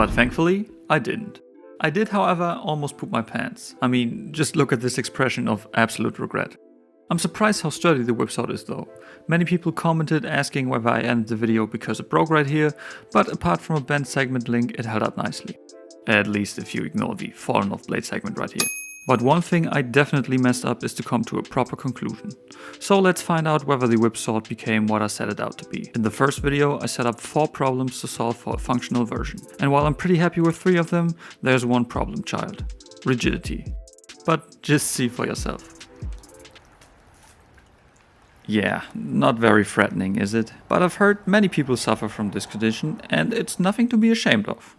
But thankfully, I didn't. I did, however, almost poop my pants. I mean, just look at this expression of absolute regret. I'm surprised how sturdy the whipsaw is though. Many people commented asking whether I ended the video because it broke right here, but apart from a bent segment link, it held up nicely. At least if you ignore the fallen off blade segment right here. But one thing I definitely messed up is to come to a proper conclusion. So let's find out whether the whipsaw became what I set it out to be. In the first video I set up 4 problems to solve for a functional version. And while I'm pretty happy with 3 of them, there's one problem child. Rigidity. But just see for yourself. Yeah, not very threatening, is it? But I've heard many people suffer from this condition and it's nothing to be ashamed of.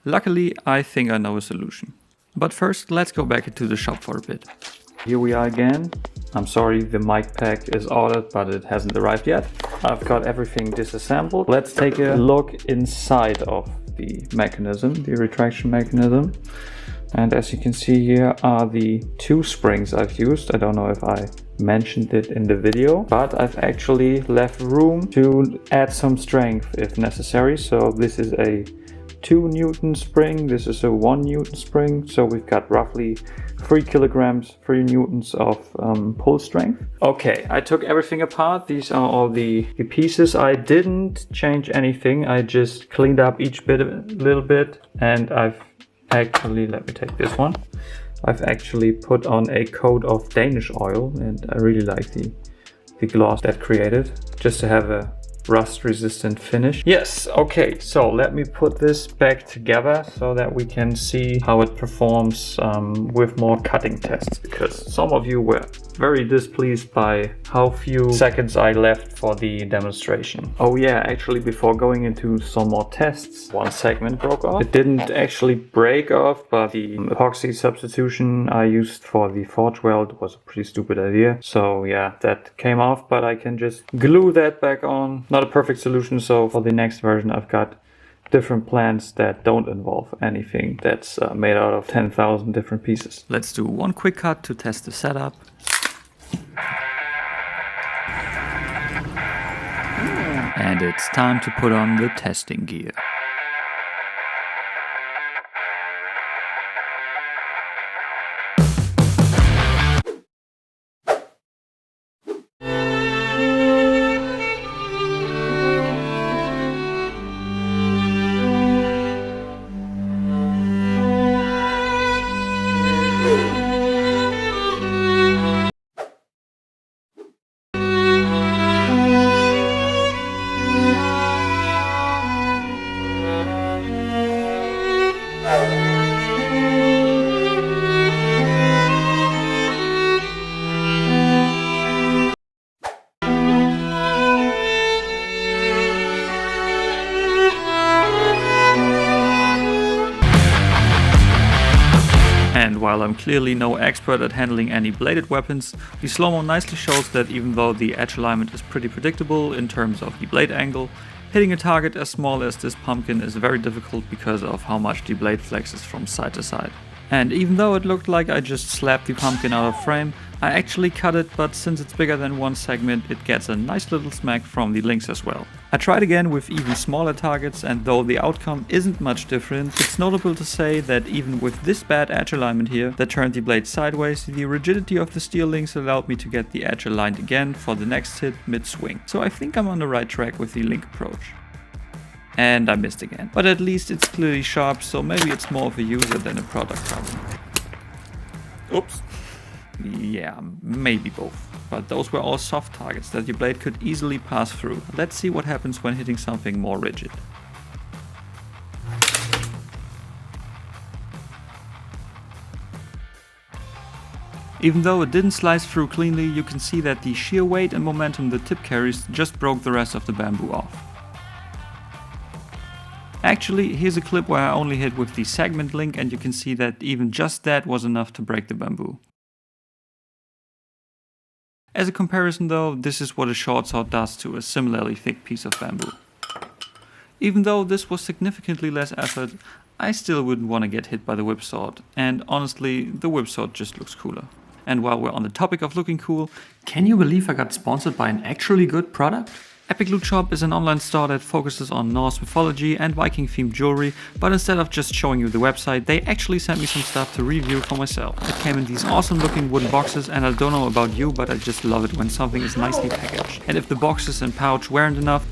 Luckily, I think I know a solution. But first, let's go back into the shop for a bit. Here we are again. I'm sorry the mic pack is ordered, but it hasn't arrived yet. I've got everything disassembled. Let's take a look inside of the mechanism, the retraction mechanism. And as you can see, here are the 2 springs I've used. I don't know if I mentioned it in the video, but I've actually left room to add some strength if necessary. So this is a 2 Newton spring, this is a 1 Newton spring, so we've got roughly 3 kilograms, 3 newtons of pull strength. Okay, I took everything apart. These are all the pieces. I didn't change anything, I just cleaned up each bit a little bit, and I've actually, let me take this one. I've actually put on a coat of Danish oil, and I really like the gloss that created, just to have a rust resistant finish. Yes, okay, so let me put this back together so that we can see how it performs with more cutting tests, because some of you were very displeased by how few seconds I left for the demonstration. Oh yeah, actually before going into some more tests, one segment broke off. It didn't actually break off, but the epoxy substitution I used for the forge weld was a pretty stupid idea. So yeah, that came off, but I can just glue that back on. Not a perfect solution, so for the next version I've got different plans that don't involve anything that's made out of 10,000 different pieces. Let's do one quick cut to test the setup. And it's time to put on the testing gear. And while I'm clearly no expert at handling any bladed weapons, the slow-mo nicely shows that even though the edge alignment is pretty predictable in terms of the blade angle, hitting a target as small as this pumpkin is very difficult because of how much the blade flexes from side to side. And even though it looked like I just slapped the pumpkin out of frame, I actually cut it, but since it's bigger than one segment, it gets a nice little smack from the links as well. I tried again with even smaller targets, and though the outcome isn't much different, it's notable to say that even with this bad edge alignment here that turned the blade sideways, the rigidity of the steel links allowed me to get the edge aligned again for the next hit mid-swing. So I think I'm on the right track with the link approach. And I missed again. But at least it's clearly sharp, so maybe it's more of a user than a product problem. Oops. Yeah, maybe both. But those were all soft targets that your blade could easily pass through. Let's see what happens when hitting something more rigid. Even though it didn't slice through cleanly, you can see that the sheer weight and momentum the tip carries just broke the rest of the bamboo off. Actually, here's a clip where I only hit with the segment link, and you can see that even just that was enough to break the bamboo. As a comparison though, this is what a short saw does to a similarly thick piece of bamboo. Even though this was significantly less effort, I still wouldn't want to get hit by the whipsaw, and honestly, the whipsaw just looks cooler. And while we're on the topic of looking cool, can you believe I got sponsored by an actually good product? Epic Loot Shop is an online store that focuses on Norse mythology and Viking themed jewelry, but instead of just showing you the website, they actually sent me some stuff to review for myself. It came in these awesome looking wooden boxes, and I don't know about you, but I just love it when something is nicely packaged. And if the boxes and pouch weren't enough,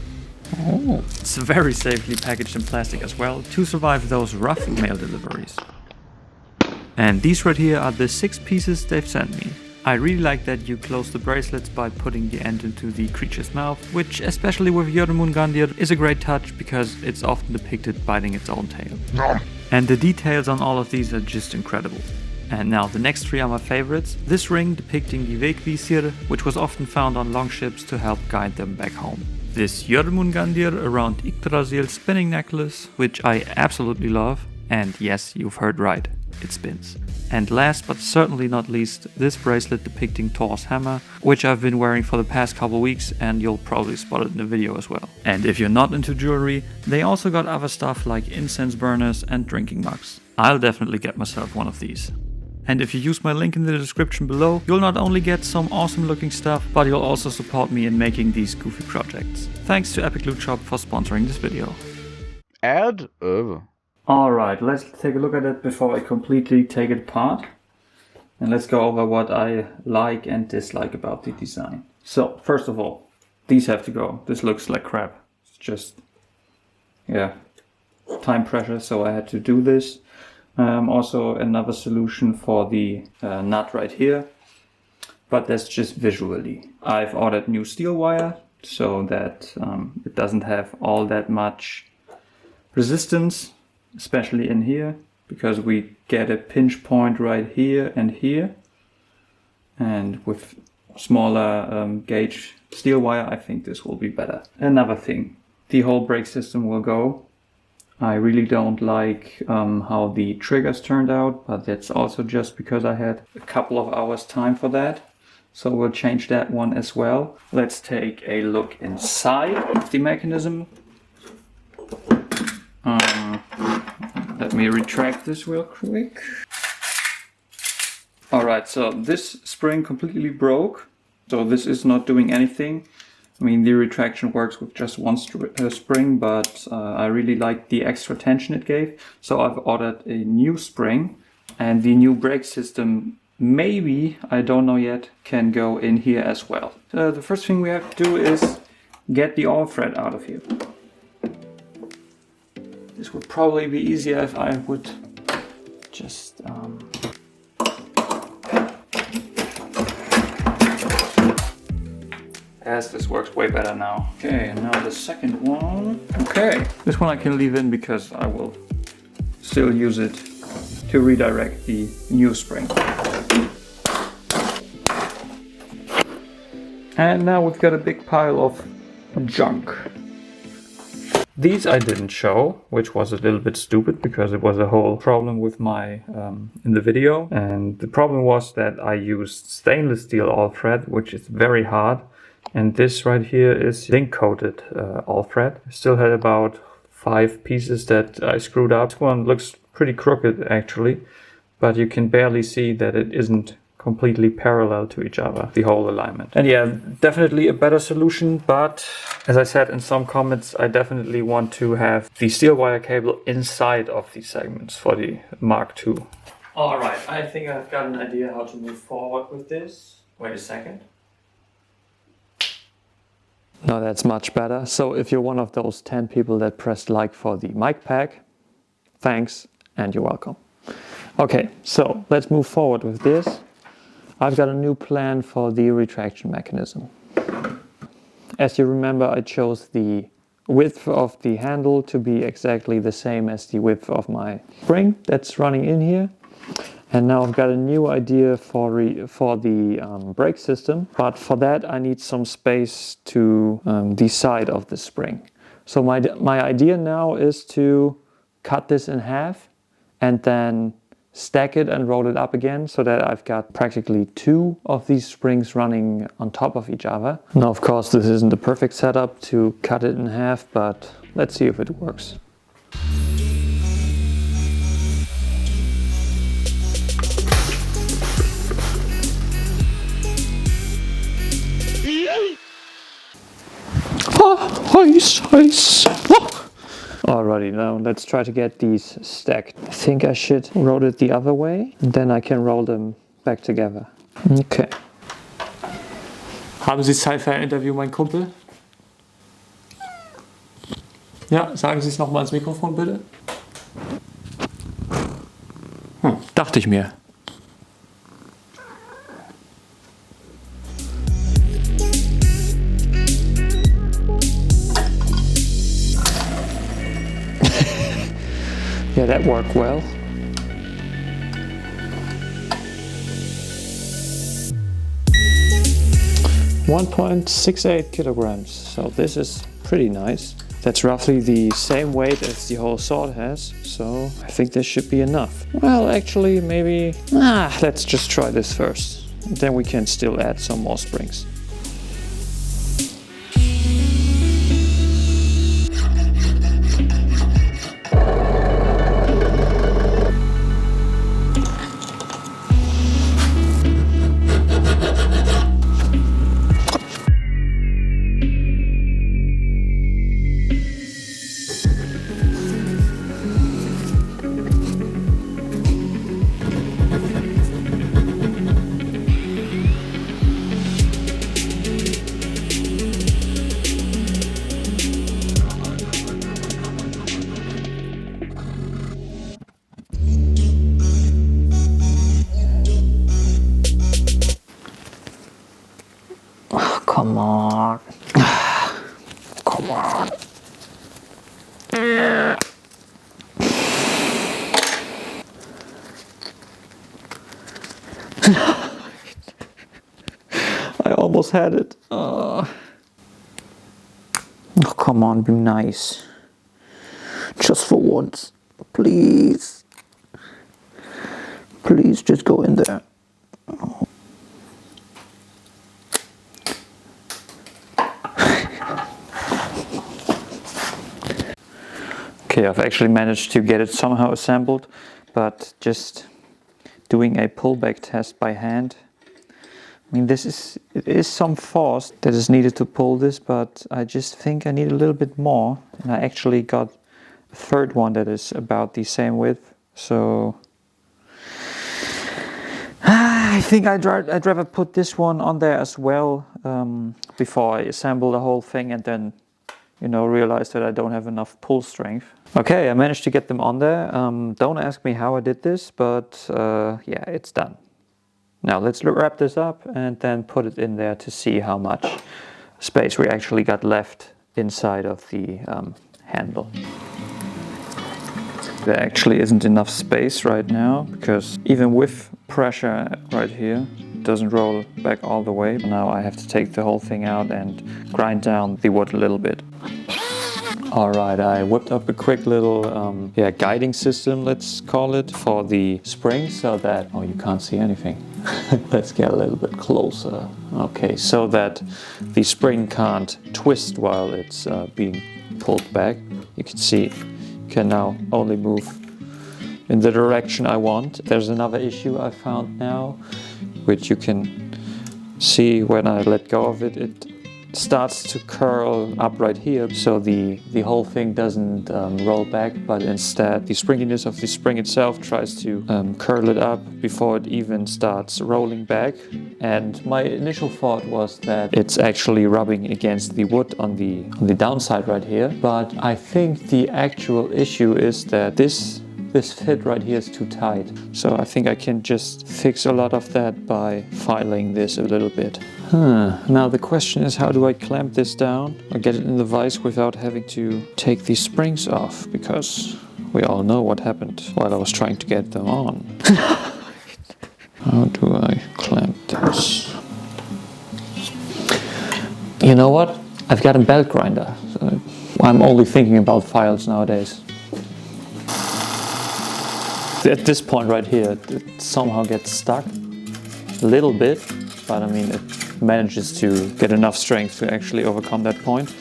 it's very safely packaged in plastic as well to survive those rough mail deliveries. And these right here are the 6 pieces they've sent me. I really like that you close the bracelets by putting the end into the creature's mouth, which especially with Jormungandir is a great touch because it's often depicted biting its own tail. And the details on all of these are just incredible. And now the next 3 are my favorites. This ring depicting the Vegvisir, which was often found on longships to help guide them back home. This Jormungandir around Yggdrasil spinning necklace, which I absolutely love. And yes, you've heard right, it spins. And last but certainly not least, this bracelet depicting Thor's hammer, which I've been wearing for the past couple weeks, and you'll probably spot it in the video as well. And if you're not into jewelry, they also got other stuff like incense burners and drinking mugs. I'll definitely get myself one of these. And if you use my link in the description below, you'll not only get some awesome looking stuff, but you'll also support me in making these goofy projects. Thanks to Epic Loot Shop for sponsoring this video. Add over. Alright, let's take a look at it before I completely take it apart. And let's go over what I like and dislike about the design. So, first of all, these have to go. This looks like crap. It's just, yeah, time pressure, so I had to do this. Also another solution for the nut right here, but that's just visually. I've ordered new steel wire so that it doesn't have all that much resistance, especially in here, because we get a pinch point right here, and with smaller gauge steel wire I think this will be better. Another thing, the whole brake system will go. I really don't like how the triggers turned out, but that's also just because I had a couple of hours time for that. So we'll change that one as well. Let's take a look inside of the mechanism. Let me retract this real quick. Alright, so this spring completely broke. So this is not doing anything. I mean, the retraction works with just one spring, but I really like the extra tension it gave. So I've ordered a new spring, and the new brake system, maybe, I don't know yet, can go in here as well. The first thing we have to do is get the all thread out of here. This would probably be easier if I would just... As this works way better now. Okay, and now the second one. Okay, this one I can leave in because I will still use it to redirect the new spring. And now we've got a big pile of junk. These I didn't show, which was a little bit stupid because it was a whole problem with my in the video. And the problem was that I used stainless steel all thread, which is very hard. And this right here is zinc coated all thread. I still had about 5 pieces that I screwed up. This one looks pretty crooked actually, but you can barely see that it isn't completely parallel to each other, the whole alignment. And yeah, definitely a better solution, but as I said in some comments, I definitely want to have the steel wire cable inside of these segments for the Mark II. Alright, I think I've got an idea how to move forward with this. Wait a second. No, that's much better. So if you're one of those 10 people that pressed like for the mic pack, thanks and you're welcome. Okay, so let's move forward with this. I've got a new plan for the retraction mechanism. As you remember, I chose the width of the handle to be exactly the same as the width of my spring that's running in here. And now I've got a new idea for the brake system, but for that I need some space to the side of the spring. So my idea now is to cut this in half and then stack it and roll it up again so that I've got practically 2 of these springs running on top of each other. Now of course this isn't the perfect setup to cut it in half, but let's see if it works. Alrighty, now let's try to get these stacked. I think I should roll it the other way, and then I can roll them back together. Okay. Haben Sie Zeit für ein Interview, mein Kumpel? Ja, sagen Sie es nochmal ins Mikrofon, bitte. Dachte ich mir. Yeah, that worked well. .68 kilograms, so this is pretty nice. That's roughly the same weight as the whole sword has, so I think this should be enough. Well, actually, maybe... let's just try this first. Then we can still add some more springs. Come on. Come on. I almost had it. Oh, come on, be nice. Just for once. Please. Please just go in there. Oh. Okay, I've actually managed to get it somehow assembled, but just doing a pullback test by hand. I mean, it is some force that is needed to pull this, but I just think I need a little bit more. And I actually got a third one that is about the same width, so I think I'd rather put this one on there as well before I assemble the whole thing and then, you know, realize that I don't have enough pull strength. Okay, I managed to get them on there. Don't ask me how I did this, but yeah, it's done. Now let's wrap this up and then put it in there to see how much space we actually got left inside of the handle. There actually isn't enough space right now because even with pressure right here, it doesn't roll back all the way. Now I have to take the whole thing out and grind down the wood a little bit. Alright, I whipped up a quick little guiding system, let's call it, for the spring so that... Oh, you can't see anything. Let's get a little bit closer. Okay, so that the spring can't twist while it's being pulled back. You can see it can now only move in the direction I want. There's another issue I found now, which you can see when I let go of it. It starts to curl up right here, so the whole thing doesn't roll back, but instead the springiness of the spring itself tries to curl it up before it even starts rolling back. And my initial thought was that it's actually rubbing against the wood on the downside right here, but I think the actual issue is that this fit right here is too tight. So I think I can just fix a lot of that by filing this a little bit. Now the question is, how do I clamp this down or get it in the vise without having to take these springs off? Because we all know what happened while I was trying to get them on. How do I clamp this? You know what? I've got a belt grinder. So I'm only thinking about files nowadays. At this point right here, it somehow gets stuck a little bit, but I mean, it manages to get enough strength to actually overcome that point.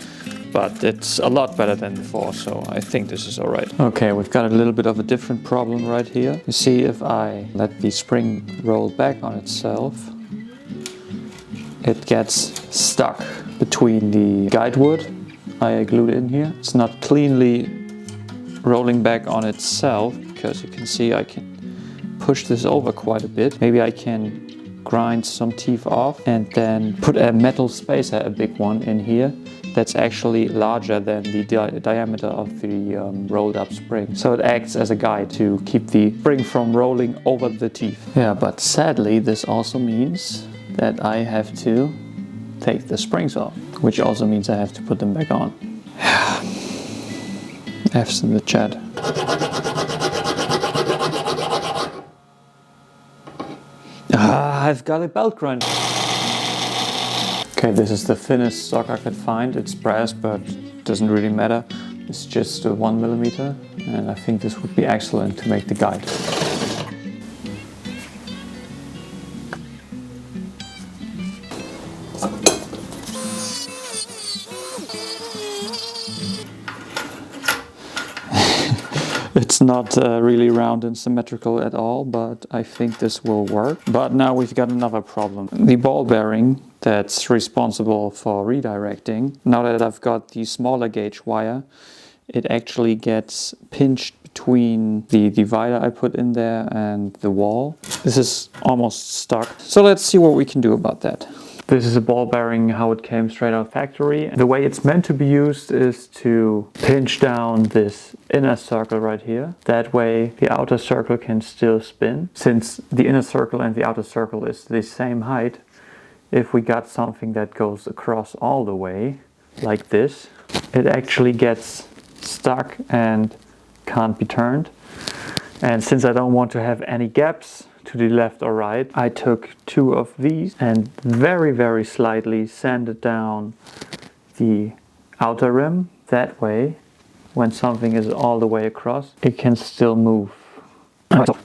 But it's a lot better than before, so I think this is alright. Okay, we've got a little bit of a different problem right here. You see, if I let the spring roll back on itself, it gets stuck between the guide wood I glued in here. It's not cleanly rolling back on itself because you can see I can push this over quite a bit. Maybe I can grind some teeth off and then put a metal spacer, a big one, in here that's actually larger than the diameter of the rolled up spring. So it acts as a guide to keep the spring from rolling over the teeth. Yeah, but sadly this also means that I have to take the springs off, which also means I have to put them back on. F's in the chat. I've got a belt grinder. Okay, this is the thinnest stock I could find. It's brass, but it doesn't really matter. It's just 1 millimeter, and I think this would be excellent to make the guide. It's not really round and symmetrical at all, but I think this will work. But now we've got another problem. The ball bearing that's responsible for redirecting, now that I've got the smaller gauge wire, it actually gets pinched between the divider I put in there and the wall. This is almost stuck. So let's see what we can do about that. This is a ball bearing how it came straight out of factory. The way it's meant to be used is to pinch down this inner circle right here. That way the outer circle can still spin. Since the inner circle and the outer circle is the same height, if we got something that goes across all the way, like this, it actually gets stuck and can't be turned. And since I don't want to have any gaps to the left or right, I took 2 of these and very, very slightly sanded down the outer rim. That way, when something is all the way across, it can still move. Nice.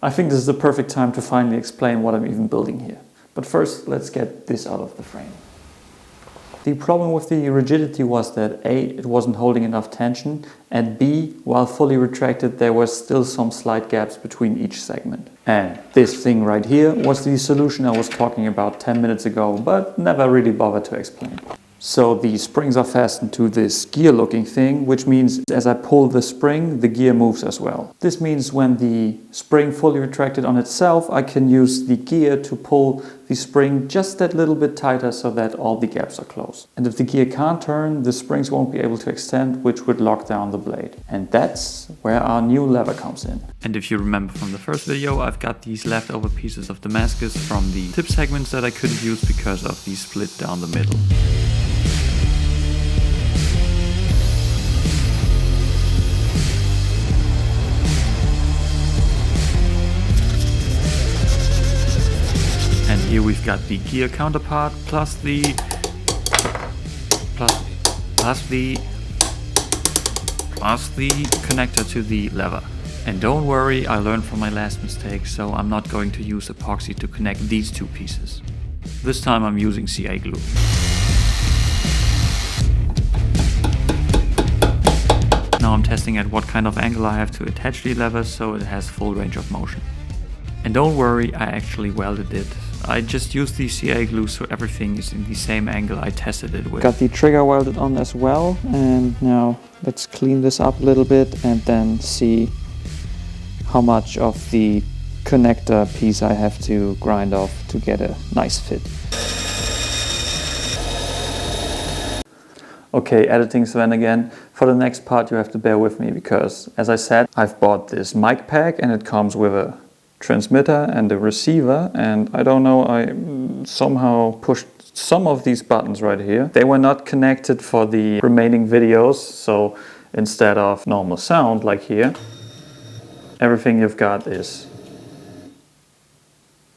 I think this is the perfect time to finally explain what I'm even building here. But first, let's get this out of the frame. The problem with the rigidity was that A, it wasn't holding enough tension, and B, while fully retracted, there was still some slight gaps between each segment. And this thing right here was the solution I was talking about 10 minutes ago, but never really bothered to explain. So the springs are fastened to this gear looking thing, which means as I pull the spring, the gear moves as well. This means when the spring fully retracted on itself, I can use the gear to pull the spring just that little bit tighter so that all the gaps are closed. And if the gear can't turn, the springs won't be able to extend, which would lock down the blade. And that's where our new lever comes in. And if you remember from the first video, I've got these leftover pieces of Damascus from the tip segments that I couldn't use because of the split down the middle. And here we've got the gear counterpart plus the connector to the lever. And don't worry, I learned from my last mistake, so I'm not going to use epoxy to connect these 2 pieces. This time I'm using CA glue. Now I'm testing at what kind of angle I have to attach the lever so it has full range of motion. And don't worry, I actually welded it. I just used the CA glue so everything is in the same angle I tested it with. Got the trigger welded on as well, and now let's clean this up a little bit and then see how much of the connector piece I have to grind off to get a nice fit. Okay, editing Sven again. For the next part you have to bear with me because, as I said, I've bought this mic pack and it comes with a transmitter and a receiver, and I don't know, I somehow pushed some of these buttons right here. They were not connected for the remaining videos, so instead of normal sound like here, everything you've got is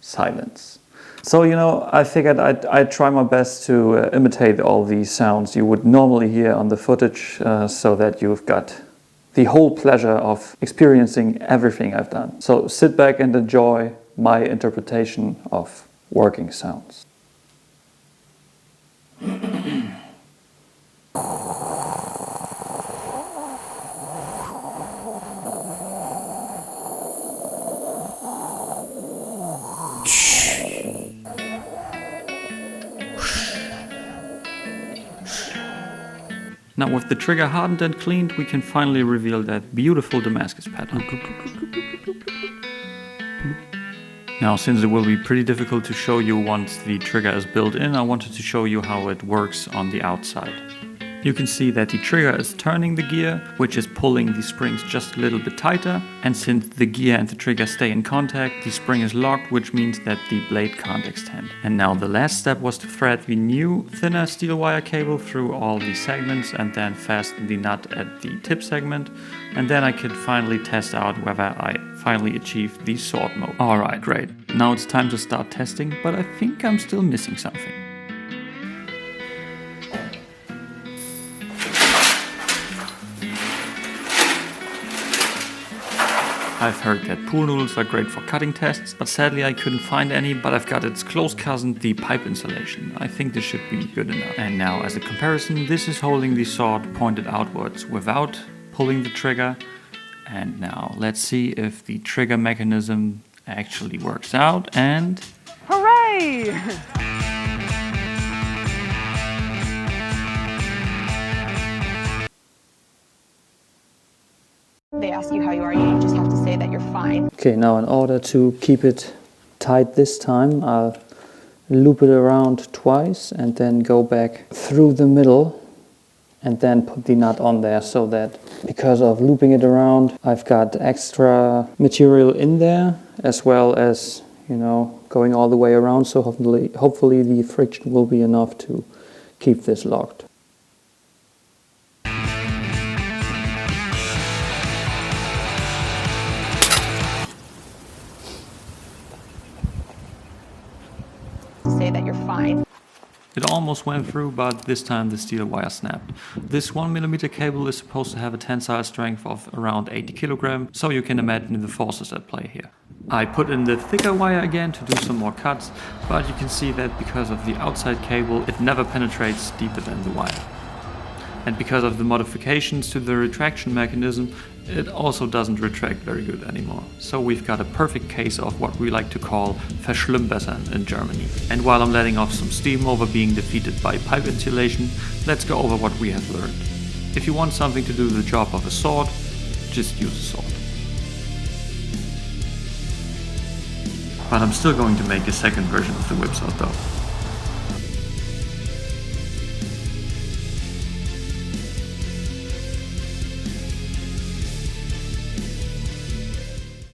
silence. So, you know, I figured I'd try my best to imitate all these sounds you would normally hear on the footage so that you've got the whole pleasure of experiencing everything I've done. So sit back and enjoy my interpretation of working sounds. Now with the trigger hardened and cleaned, we can finally reveal that beautiful Damascus pattern. Now, since it will be pretty difficult to show you once the trigger is built in, I wanted to show you how it works on the outside. You can see that the trigger is turning the gear, which is pulling the springs just a little bit tighter. And since the gear and the trigger stay in contact, the spring is locked, which means that the blade can't extend. And now the last step was to thread the new thinner steel wire cable through all the segments and then fasten the nut at the tip segment. And then I could finally test out whether I finally achieved the sword mode. Alright, great. Now it's time to start testing, but I think I'm still missing something. I've heard that pool noodles are great for cutting tests, but sadly I couldn't find any, but I've got its close cousin, the pipe installation. I think this should be good enough. And now as a comparison, this is holding the sword pointed outwards without pulling the trigger. And now let's see if the trigger mechanism actually works out and... Hooray! They ask you how you are, you just have to say that you're fine. Okay, now in order to keep it tight this time, I'll loop it around twice and then go back through the middle and then put the nut on there, so that because of looping it around, I've got extra material in there as well as, you know, going all the way around, so hopefully the friction will be enough to keep this locked. Say that you're fine. It almost went through, but this time the steel wire snapped. This 1mm cable is supposed to have a tensile strength of around 80 kg, so you can imagine the forces at play here. I put in the thicker wire again to do some more cuts, but you can see that because of the outside cable, it never penetrates deeper than the wire. And because of the modifications to the retraction mechanism, it also doesn't retract very good anymore. So we've got a perfect case of what we like to call Verschlimmbessern in Germany. And while I'm letting off some steam over being defeated by pipe insulation, let's go over what we have learned. If you want something to do the job of a sword, just use a sword. But I'm still going to make a second version of the whip sword though.